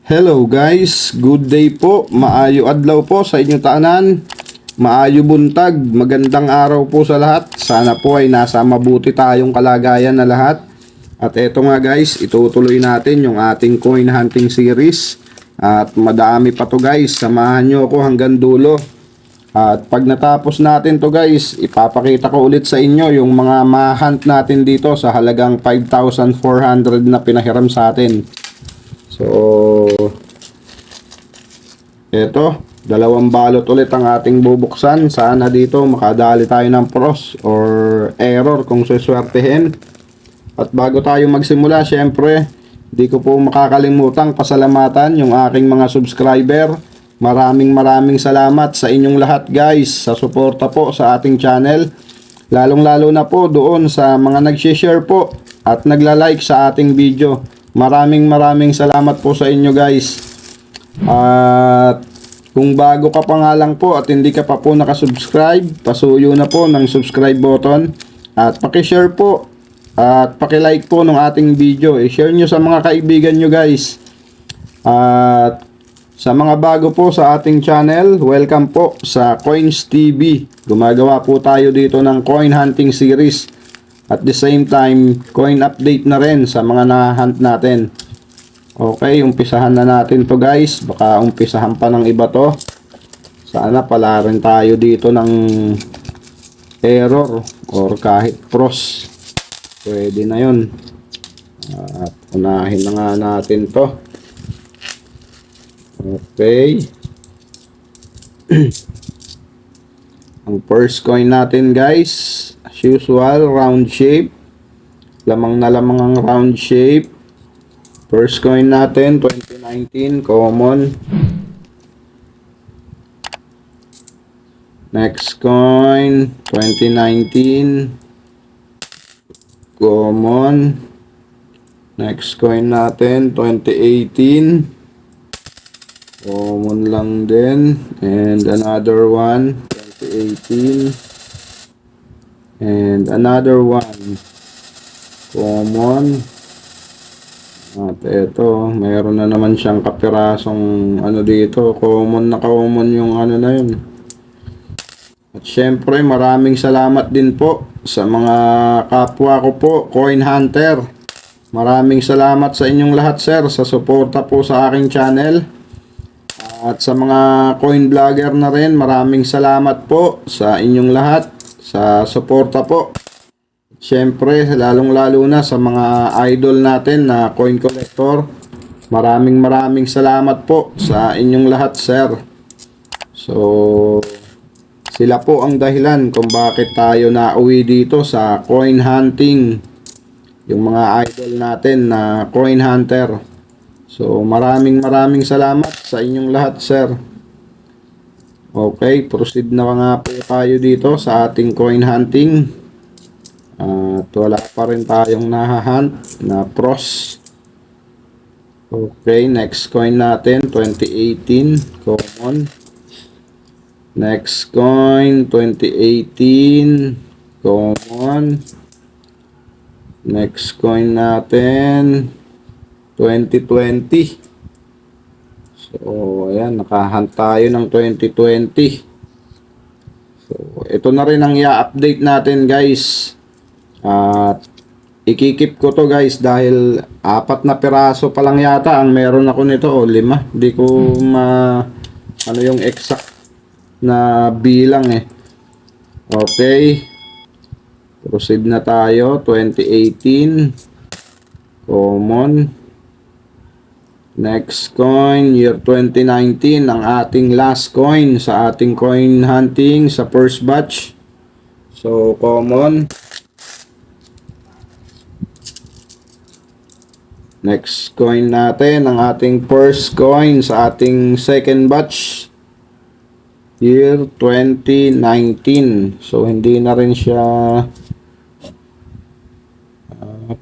Hello guys, good day po, maayo adlaw po sa inyong tanan, maayo buntag, magandang araw po sa lahat. Sana po ay nasa mabuti tayong kalagayan na lahat. At eto nga guys, itutuloy natin yung ating coin hunting series. At madami pa to guys, samahan nyo ako hanggang dulo. At pag natapos natin to guys, ipapakita ko ulit sa inyo yung mga ma-hunt natin dito sa halagang 5,400 na pinahiram sa atin. So, eto, dalawang balot ulit ang ating bubuksan. Sana dito makadali tayo ng pros or error kung suswertehin. At bago tayo magsimula, syempre, di ko po makakalimutang pasalamatan yung aking mga subscriber. Maraming salamat sa inyong lahat guys sa suporta po sa ating channel. Lalong-lalo na po doon sa mga nag-share po at nagla-like sa ating video. Maraming salamat po sa inyo guys. At kung bago ka pa nga lang po at hindi ka pa po nakasubscribe, pasuyo na po ng subscribe button at paki-share po at paki-like po ng ating video. I-share nyo sa mga kaibigan nyo guys. At sa mga bago po sa ating channel, welcome po sa Coins TV. Gumagawa po tayo dito ng coin hunting series. At the same time, coin update na rin sa mga na-hunt natin. Okay, umpisahan na natin to guys. Baka umpisahan pa ng iba to. Sana pala rin tayo dito ng error or kahit pros. Pwede na yun. At unahin na nga natin to. Okay. Ang first coin natin guys, as usual, round shape. Lamang na lamang ang round shape. First coin natin, 2019, common. Next coin, 2019, common. Next coin natin, 2018, common lang din. And another one, 2018. And another one, common. At ito, mayroon na naman siyang kapirasong ano dito, common na common yung ano na yun. At syempre, maraming salamat din po sa mga kapwa ko po, coin hunter. Maraming salamat sa inyong lahat sir sa suporta po sa aking channel. At sa mga coin vlogger na rin, maraming salamat po sa inyong lahat sa suporta po. Siyempre, lalong-lalo na sa mga idol natin na coin collector. Maraming salamat po sa inyong lahat, sir. So, sila po ang dahilan kung bakit tayo nauwi dito sa coin hunting. Yung mga idol natin na coin hunter. So, maraming salamat sa inyong lahat, sir. Okay, proceed na nga po tayo dito sa ating coin hunting. At wala pa rin tayong nahahunt na pros. Okay, next coin natin, 2018, common. Next coin, 2018, common. Next coin natin, 2020. So, ayan, nakahunt tayo ng 2020. So, ito na rin ang i-update natin guys. At ikikip ko to guys dahil 4 na piraso pa lang yata ang meron ako nito o 5. Hindi ko ano yung exact na bilang eh. Okay. Proceed na tayo. 2018. Common. Next coin, year 2019, ang ating last coin sa ating coin hunting sa first batch. So, common. Next coin natin, ang ating first coin sa ating second batch. Year 2019. So, hindi na rin siya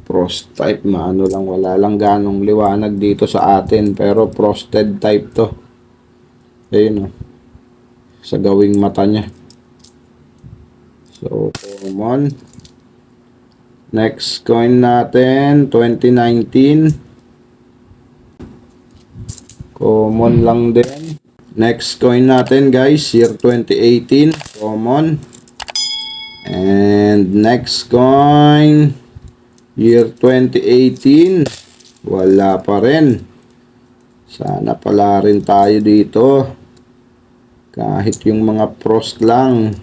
frost type. Maano lang, wala lang ganong liwanag dito sa atin. Pero frosted type to. Ayun o. Sa gawing mata niya. So, common. Next coin natin, 2019. Common lang din. Next coin natin guys, year 2018. Common. And next coin, year 2018. Wala pa rin. Sana pala rin tayo dito. Kahit yung mga pros lang.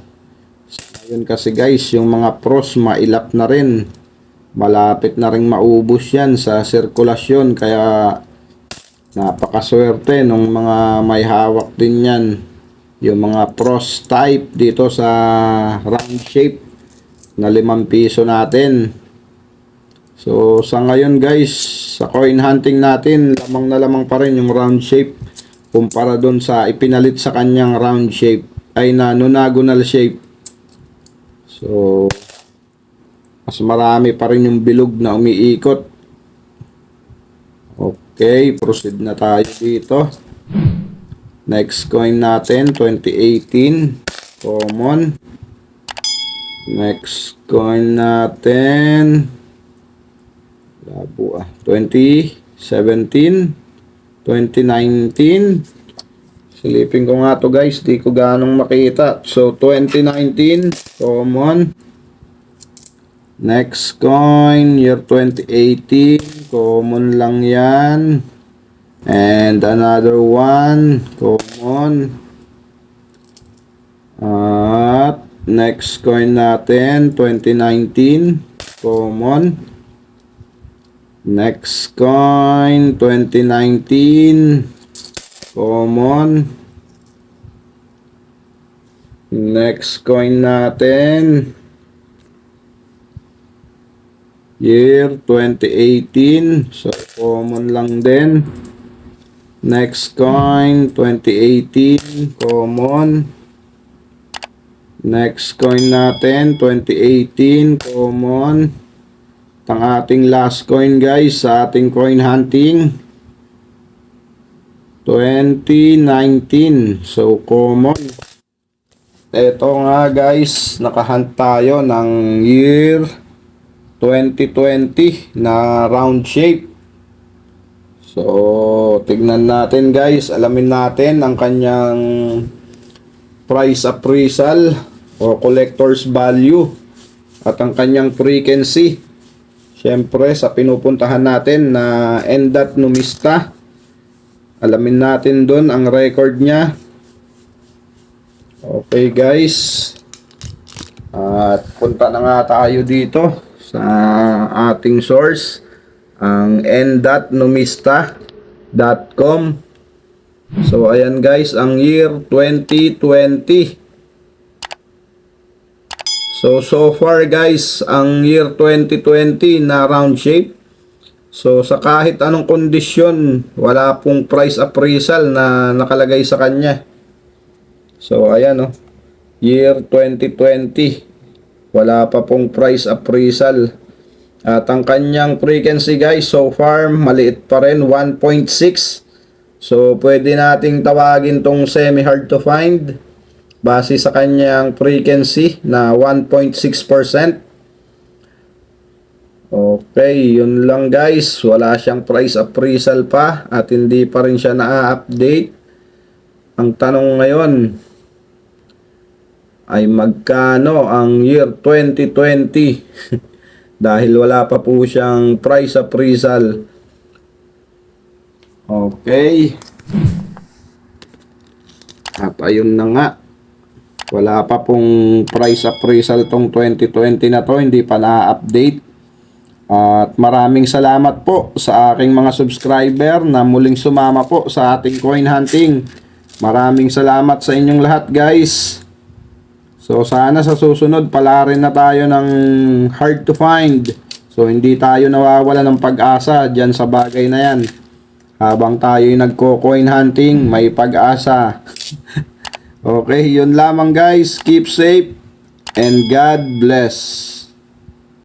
Ngayon kasi guys, yung mga pros mailap na rin. Malapit na rin maubos yan sa sirkulasyon. Kaya napakaswerte nung mga may hawak din yan. Yung mga pros type dito sa round shape na 5 piso natin. So sa ngayon guys, sa coin hunting natin, lamang pa rin yung round shape kumpara doon sa ipinalit sa kanyang round shape ay na nonagonal shape. So mas marami pa rin yung bilog na umiikot. Okay, proceed na tayo dito. Next coin natin, 2018 common. Next coin natin, labo 2017, 2019. Silipin ko nga to guys, di ko ganong makita. So 2019 common. Next coin, year 2018, common lang yan. And another one, common. At next coin natin, 2019, common. Next coin, 2019, common. Next coin natin, year 2018, so common lang din. Next coin, 2018, common. Next coin natin, 2018, common. Ang ating last coin guys sa ating coin hunting, 2019, so common. Ito nga guys, nakahunt tayo ng year 2020 na round shape. So, tignan natin guys, alamin natin ang kanyang price appraisal o collector's value at ang kanyang frequency. Siyempre, sa pinupuntahan natin na Endat Numista, alamin natin doon ang record niya. Okay guys, at punta na nga tayo dito sa ating source, ang endatnumista.com. So ayan guys, ang year 2020. So far guys, ang year 2020 na round shape. So sa kahit anong kondisyon, wala pong price appraisal na nakalagay sa kanya. So ayan year 2020, wala pa pong price appraisal. At ang kanyang frequency guys, so far maliit pa rin, 1.6. So pwede nating tawagin tong semi hard to find base sa kanyang frequency na 1.6%. Okay, yun lang guys, wala siyang price appraisal pa at hindi pa rin siya na-update. Ang tanong ngayon ay magkano ang year 2020 dahil wala pa po siyang price appraisal. Okay. At ayun na nga, wala pa pong price appraisal tong 2020 na to, hindi pa na-update. At maraming salamat po sa aking mga subscriber na muling sumama po sa ating coin hunting. Maraming salamat sa inyong lahat guys. So sana sa susunod pala rin na tayo ng hard to find. So hindi tayo nawawala ng pag-asa dyan sa bagay na yan. Habang tayo nagko-coin hunting, may pag-asa. Okay, yun lamang guys. Keep safe and God bless.